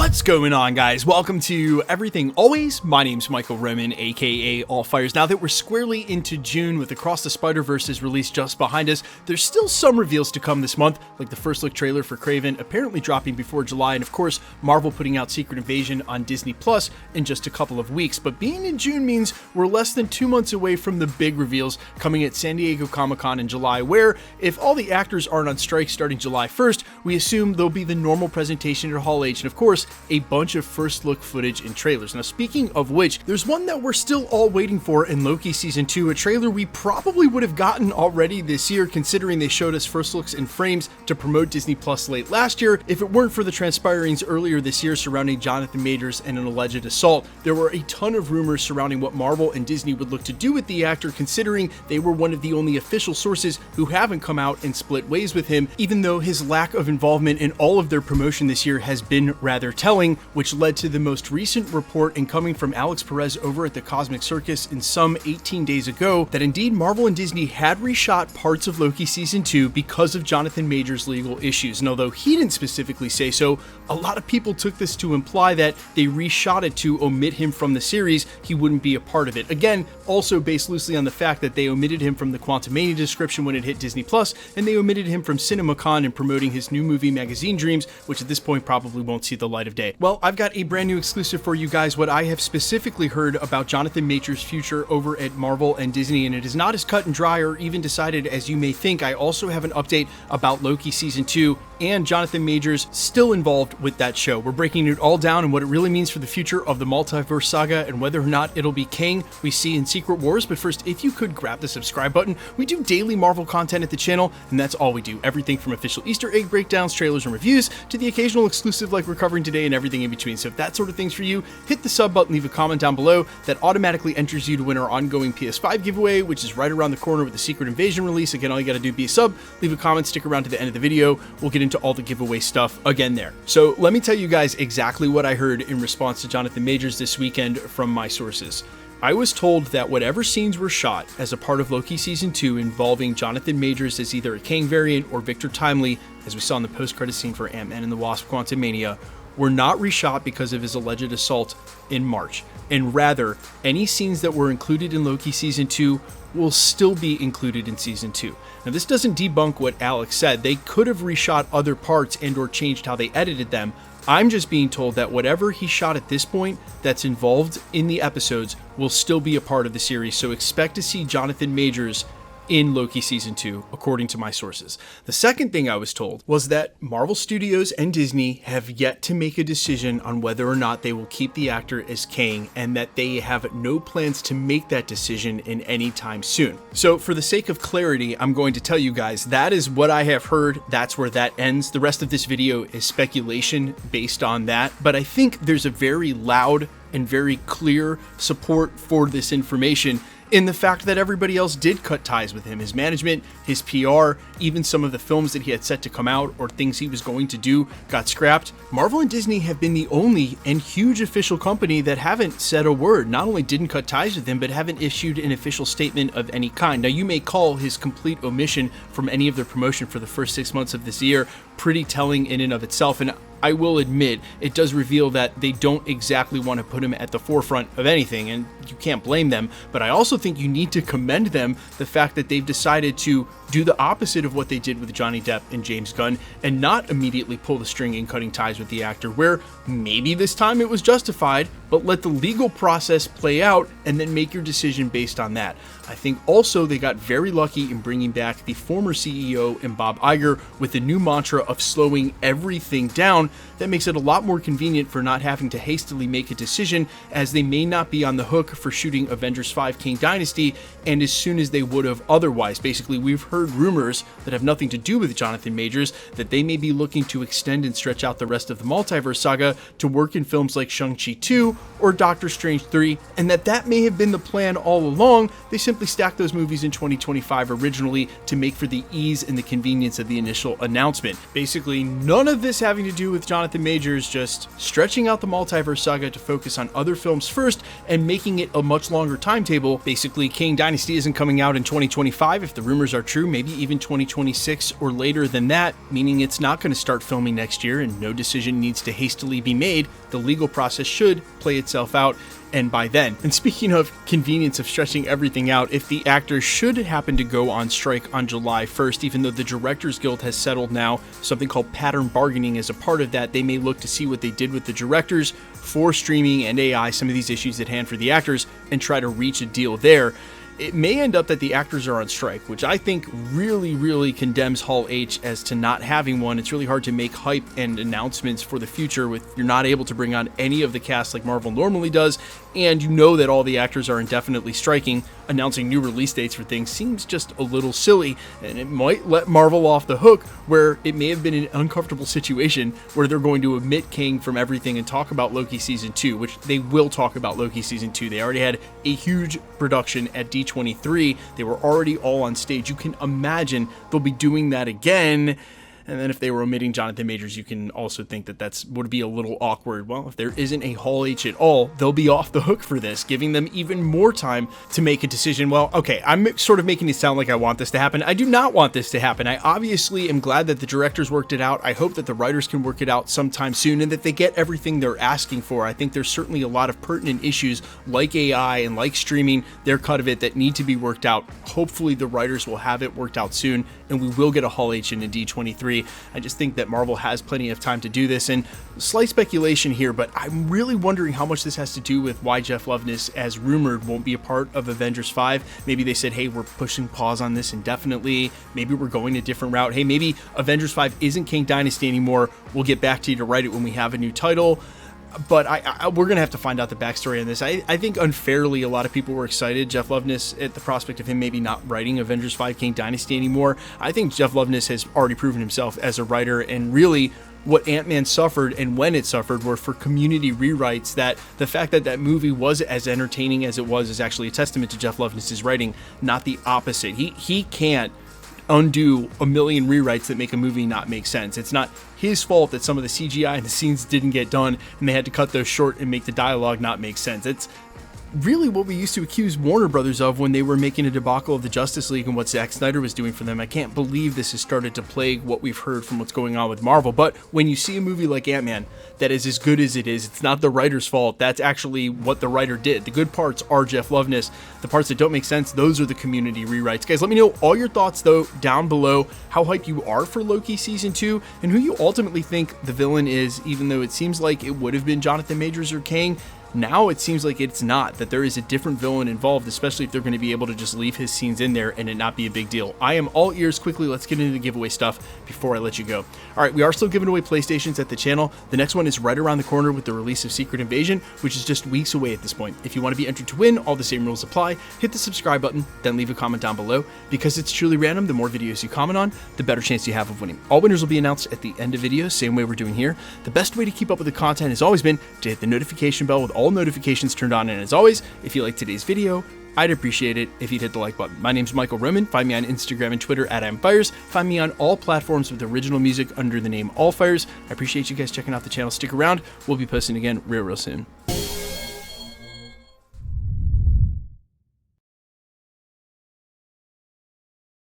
What's going on, guys? Welcome to Everything Always. My name's Michael Roman, aka All Fires. Now that we're squarely into June with Across the Spider-Verse's release just behind us, there's still some reveals to come this month, like the first look trailer for Kraven apparently dropping before July, and of course, Marvel putting out Secret Invasion on Disney Plus in just a couple of weeks. But being in June means we're less than 2 months away from the big reveals coming at San Diego Comic-Con in July, where, if all the actors aren't on strike starting July 1st, we assume there'll be the normal presentation at Hall H, and of course, a bunch of first look footage and trailers. Now, speaking of which, there's one that we're still all waiting for in Loki Season 2, a trailer we probably would have gotten already this year, considering they showed us first looks and frames to promote Disney Plus late last year, if it weren't for the transpirings earlier this year surrounding Jonathan Majors and an alleged assault. There were a ton of rumors surrounding what Marvel and Disney would look to do with the actor, considering they were one of the only official sources who haven't come out and split ways with him, even though his lack of involvement in all of their promotion this year has been rather telling, which led to the most recent report, and coming from Alex Perez over at the Cosmic Circus in some 18 days ago, that indeed Marvel and Disney had reshot parts of Loki Season 2 because of Jonathan Majors' legal issues. And although he didn't specifically say so, a lot of people took this to imply that they reshot it to omit him from the series, he wouldn't be a part of it. Again, also based loosely on the fact that they omitted him from the Quantumania description when it hit Disney Plus, and they omitted him from CINEMACON in promoting his new movie Magazine Dreams, which at this point probably won't see the light of day. Well, I've got a brand new exclusive for you guys, what I have specifically heard about Jonathan Majors' future over at Marvel and Disney, and it is not as cut and dry or even decided as you may think. I also have an update about Loki Season 2 and Jonathan Majors still involved with that show. We're breaking it all down and what it really means for the future of the Multiverse saga and whether or not it'll be Kang we see in Secret Wars. But first, if you could grab the subscribe button. We do daily Marvel content at the channel, and that's all we do. Everything from official Easter egg breakdowns, trailers, and reviews to the occasional exclusive like we're covering today and everything in between. So if that sort of thing's for you, hit the sub button, leave a comment down below. That automatically enters you to win our ongoing PS5 giveaway, which is right around the corner with the Secret Invasion release. Again, all you gotta do is be a sub, leave a comment, stick around to the end of the video. We'll get into all the giveaway stuff again there. So let me tell you guys exactly what I heard in response to Jonathan Majors this weekend from my sources. I was told that whatever scenes were shot as a part of Loki Season 2 involving Jonathan Majors as either a Kang variant or Victor Timely, as we saw in the post-credit scene for Ant-Man and the Wasp: Quantumania, were not reshot because of his alleged assault in March, and rather, any scenes that were included in Loki Season 2 will still be included in Season 2. Now, this doesn't debunk what Alex said. They could have reshot other parts and or changed how they edited them. I'm just being told that whatever he shot at this point that's involved in the episodes will still be a part of the series, so expect to see Jonathan Majors in Loki Season 2, according to my sources. The second thing I was told was that Marvel Studios and Disney have yet to make a decision on whether or not they will keep the actor as Kang, and that they have no plans to make that decision in any time soon. So for the sake of clarity, I'm going to tell you guys that is what I have heard. That's where that ends. The rest of this video is speculation based on that, but I think there's a very loud and very clear support for this information in the fact that everybody else did cut ties with him. His management, his PR, even some of the films that he had set to come out or things he was going to do got scrapped. Marvel and Disney have been the only and huge official company that haven't said a word, not only didn't cut ties with him, but haven't issued an official statement of any kind. Now, you may call his complete omission from any of their promotion for the first 6 months of this year pretty telling in and of itself, and I will admit, it does reveal that they don't exactly want to put him at the forefront of anything, and you can't blame them, but I also think you need to commend them the fact that they've decided to do the opposite of what they did with Johnny Depp and James Gunn, and not immediately pull the string in cutting ties with the actor, where maybe this time it was justified, but let the legal process play out and then make your decision based on that. I think also they got very lucky in bringing back the former CEO and Bob Iger with the new mantra of slowing everything down. That makes it a lot more convenient for not having to hastily make a decision, as they may not be on the hook for shooting Avengers 5 Kang Dynasty and as soon as they would have otherwise. Basically, we've heard rumors that have nothing to do with Jonathan Majors that they may be looking to extend and stretch out the rest of the Multiverse saga to work in films like Shang-Chi 2 or Doctor Strange 3, and that may have been the plan all along. They simply stacked those movies in 2025 originally to make for the ease and the convenience of the initial announcement. Basically, none of this having to do with Jonathan Majors, just stretching out the Multiverse saga to focus on other films first and making it a much longer timetable. Basically, Kang Dynasty isn't coming out in 2025 if the rumors are true, through maybe even 2026 or later than that, meaning it's not going to start filming next year and no decision needs to hastily be made. The legal process should play itself out, and by then. And speaking of convenience of stretching everything out, if the actors should happen to go on strike on July 1st, even though the Directors Guild has settled now, something called pattern bargaining as a part of that, they may look to see what they did with the directors for streaming and AI, some of these issues at hand for the actors, and try to reach a deal there. It may end up that the actors are on strike, which I think really condemns Hall H as to not having one. It's really hard to make hype and announcements for the future with you're not able to bring on any of the cast like Marvel normally does, and you know that all the actors are indefinitely striking. Announcing new release dates for things seems just a little silly, and it might let Marvel off the hook where it may have been an uncomfortable situation where they're going to omit Kang from everything and talk about Loki Season 2, which they will talk about Loki Season 2. They already had a huge production at D23. They were already all on stage. You can imagine they'll be doing that again. And then if they were omitting Jonathan Majors, you can also think that would be a little awkward. Well, if there isn't a Hall H at all, they'll be off the hook for this, giving them even more time to make a decision. Well, okay, I'm sort of making it sound like I want this to happen. I do not want this to happen. I obviously am glad that the directors worked it out. I hope that the writers can work it out sometime soon and that they get everything they're asking for. I think there's certainly a lot of pertinent issues like AI and like streaming, their cut of it, that need to be worked out. Hopefully the writers will have it worked out soon and we will get a Hall H in a D23. I just think that Marvel has plenty of time to do this, and slight speculation here, but I'm really wondering how much this has to do with why Jeff Loveness, as rumored, won't be a part of Avengers 5. Maybe they said, hey, we're pushing pause on this indefinitely. Maybe we're going a different route. Hey, maybe Avengers 5 isn't Kang Dynasty anymore. We'll get back to you to write it when we have a new title. But we're going to have to find out the backstory on this. I think unfairly a lot of people were excited, Jeff Loveness, at the prospect of him maybe not writing Avengers 5 Kang Dynasty anymore. I think Jeff Loveness has already proven himself as a writer, and really what Ant-Man suffered and when it suffered were for community rewrites. That the fact that that movie was as entertaining as it was is actually a testament to Jeff Loveness's writing, not the opposite. He can't undo a million rewrites that make a movie not make sense. It's not his fault that some of the CGI and the scenes didn't get done and they had to cut those short and make the dialogue not make sense. It's really what we used to accuse Warner Brothers of when they were making a debacle of the Justice League and what Zack Snyder was doing for them. I can't believe this has started to plague what we've heard from what's going on with Marvel. But when you see a movie like Ant-Man that is as good as it is, it's not the writer's fault. That's actually what the writer did. The good parts are Jeff Loveness. The parts that don't make sense, those are the community rewrites. Guys, let me know all your thoughts, though, down below. How hyped you are for Loki Season 2 and who you ultimately think the villain is, even though it seems like it would have been Jonathan Majors or Kang. Now it seems like it's not, that there is a different villain involved, especially if they're going to be able to just leave his scenes in there and it not be a big deal. I am all ears. Quickly, let's get into the giveaway stuff before I let you go. All right, we are still giving away PlayStations at the channel. The next one is right around the corner with the release of Secret Invasion, which is just weeks away at this point. If you want to be entered to win, all the same rules apply. Hit the subscribe button, then leave a comment down below. Because it's truly random, the more videos you comment on, the better chance you have of winning. All winners will be announced at the end of videos, same way we're doing here. The best way to keep up with the content has always been to hit the notification bell with all notifications turned on, and as always, if you like today's video, I'd appreciate it if you'd hit the like button. My name's Michael Roman. Find me on Instagram and Twitter at @I'mFires. Find me on all platforms with original music under the name All Fires. I appreciate you guys checking out the channel. Stick around. We'll be posting again real soon.